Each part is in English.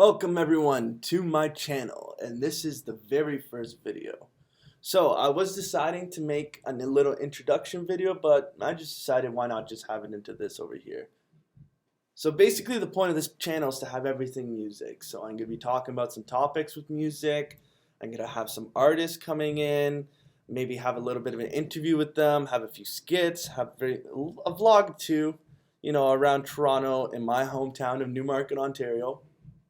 Welcome everyone to my channel, and this is the very first video. So I was deciding to make a little introduction video, but I just decided why not just have it into this over here. So basically the point of this channel is to have everything music. So I'm going to be talking about some topics with music. I'm going to have some artists coming in, maybe have a little bit of an interview with them, have a few skits, have a vlog too, around Toronto in my hometown of Newmarket, Ontario.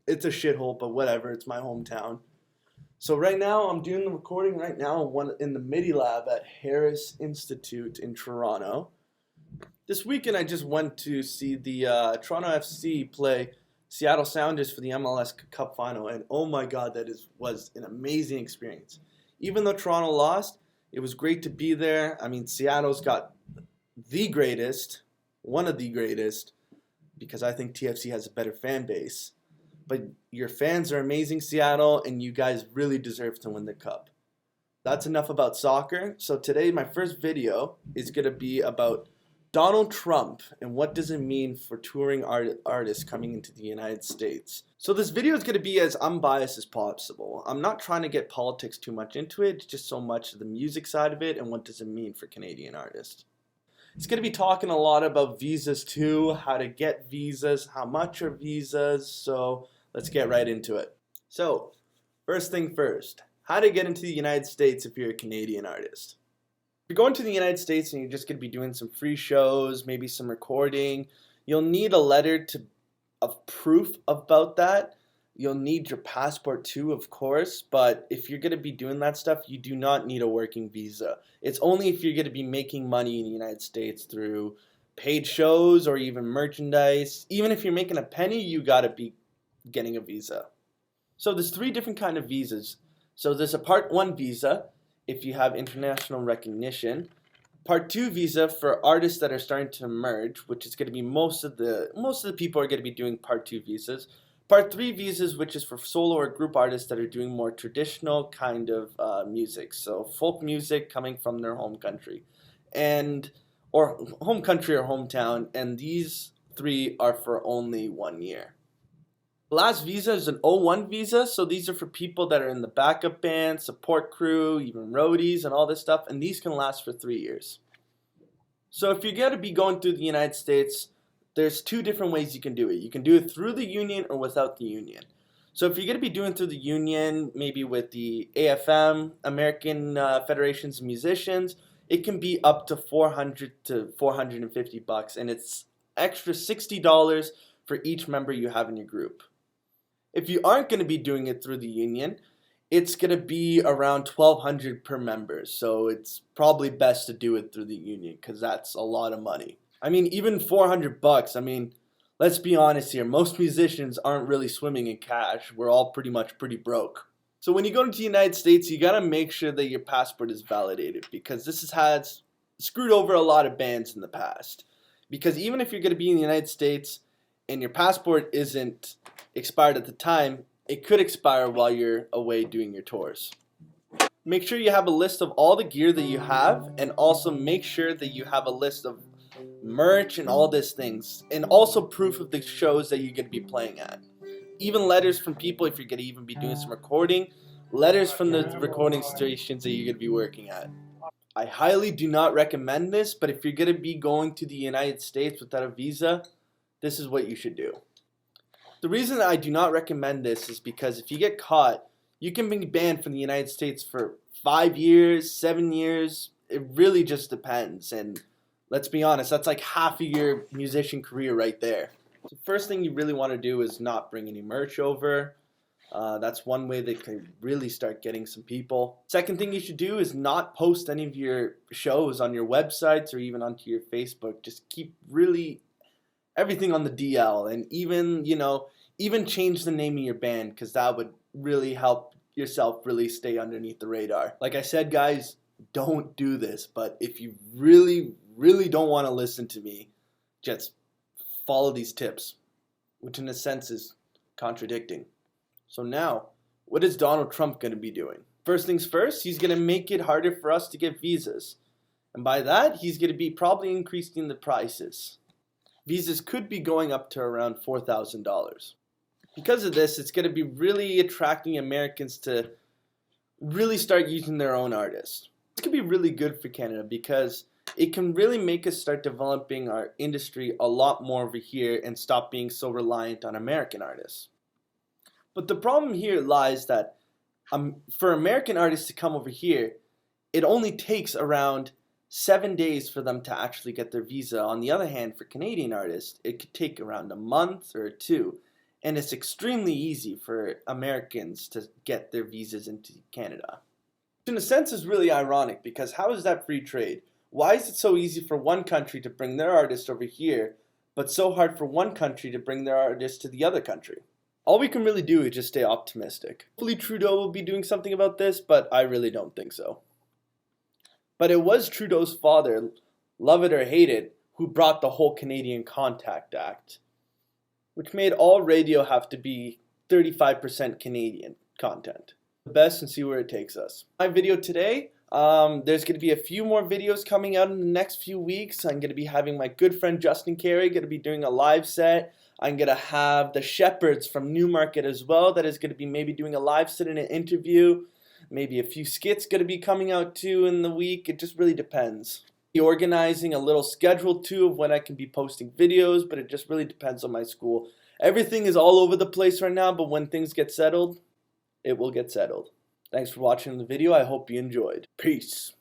It's a shithole, but whatever, it's my hometown. So right now I'm doing the recording right now in the MIDI lab at Harris Institute in Toronto. This weekend I just went to see the Toronto FC play Seattle Sounders for the MLS Cup final, and oh my god, was an amazing experience. Even though Toronto lost, it was great to be there. I mean, Seattle's got the greatest, one of the greatest, because I think TFC has a better fan base. But your fans are amazing, Seattle, and you guys really deserve to win the cup. That's enough about soccer. So today my first video is going to be about Donald Trump and what does it mean for touring artists coming into the United States. So this video is going to be as unbiased as possible. I'm not trying to get politics too much into it, just so much the music side of it and what does it mean for Canadian artists. It's going to be talking a lot about visas too, how to get visas, how much are visas, so let's get right into it. So, first thing first, how to get into the United States if you're a Canadian artist. If you're going to the United States and you're just going to be doing some free shows, maybe some recording, you'll need a letter of proof about that. You'll need your passport too, of course, but if you're going to be doing that stuff, you do not need a working visa. It's only if you're going to be making money in the United States through paid shows or even merchandise. Even if you're making a penny, you got to be getting a visa. So there's three different kind of visas. So there's a Part 1 visa if you have international recognition. Part 2 visa for artists that are starting to emerge, which is going to be most of the people are going to be doing Part 2 visas. Part 3 visas, which is for solo or group artists that are doing more traditional kind of music, so folk music coming from their home country, or hometown, and these three are for only 1 year. The last visa is an O1 visa, so these are for people that are in the backup band, support crew, even roadies and all this stuff, and these can last for 3 years. So if you're going to be going through the United States, there's two different ways you can do it. You can do it through the union or without the union. So if you're going to be doing through the union, maybe with the AFM, American Federations of Musicians, it can be up to $400 to $450, and it's extra $60 for each member you have in your group. If you aren't going to be doing it through the union, it's going to be around $1,200 per member. So it's probably best to do it through the union because that's a lot of money. I mean, even $400, I mean, let's be honest here. Most musicians aren't really swimming in cash. We're all pretty broke. So when you go to the United States, you got to make sure that your passport is validated because this has screwed over a lot of bands in the past. Because even if you're going to be in the United States and your passport isn't expired at the time, it could expire while you're away doing your tours. Make sure you have a list of all the gear that you have, and also make sure that you have a list of merch and all these things, and also proof of the shows that you're going to be playing at. Even letters from people if you're going to even be doing some recording, letters from the recording stations that you're going to be working at. I highly do not recommend this, but if you're going to be going to the United States without a visa, this is what you should do. The reason that I do not recommend this is because if you get caught, you can be banned from the United States for 5 years, 7 years. It really just depends, and let's be honest, that's like half of your musician career right there. So first thing you really want to do is not bring any merch over. That's one way they can really start getting some people. Second thing you should do is not post any of your shows on your websites or even onto your Facebook. Just keep really everything on the DL, and even change the name of your band because that would really help yourself really stay underneath the radar. Like I said, guys, don't do this, but if you really don't want to listen to me, just follow these tips, which in a sense is contradicting. So now, what is Donald Trump going to be doing? First things first, he's going to make it harder for us to get visas. And by that, he's going to be probably increasing the prices. Visas could be going up to around $4,000. Because of this, it's going to be really attracting Americans to really start using their own artists. This could be really good for Canada because it can really make us start developing our industry a lot more over here and stop being so reliant on American artists. But the problem here lies that for American artists to come over here, it only takes around 7 days for them to actually get their visa. On the other hand, for Canadian artists, it could take around a month or two. And it's extremely easy for Americans to get their visas into Canada. In a sense, it's really ironic because how is that free trade? Why is it so easy for one country to bring their artists over here, but so hard for one country to bring their artists to the other country? All we can really do is just stay optimistic. Hopefully Trudeau will be doing something about this, but I really don't think so. But it was Trudeau's father, love it or hate it, who brought the whole Canadian Contact Act, which made all radio have to be 35% Canadian content. The best and see where it takes us. My video today, there's going to be a few more videos coming out in the next few weeks. I'm going to be having my good friend Justin Carey going to be doing a live set. I'm going to have the Shepherds from Newmarket as well that is going to be maybe doing a live set and an interview. Maybe a few skits going to be coming out too in the week. It just really depends. Organizing a little schedule too of when I can be posting videos, but it just really depends on my school. Everything is all over the place right now, but when things get settled, it will get settled. Thanks for watching the video. I hope you enjoyed. Peace.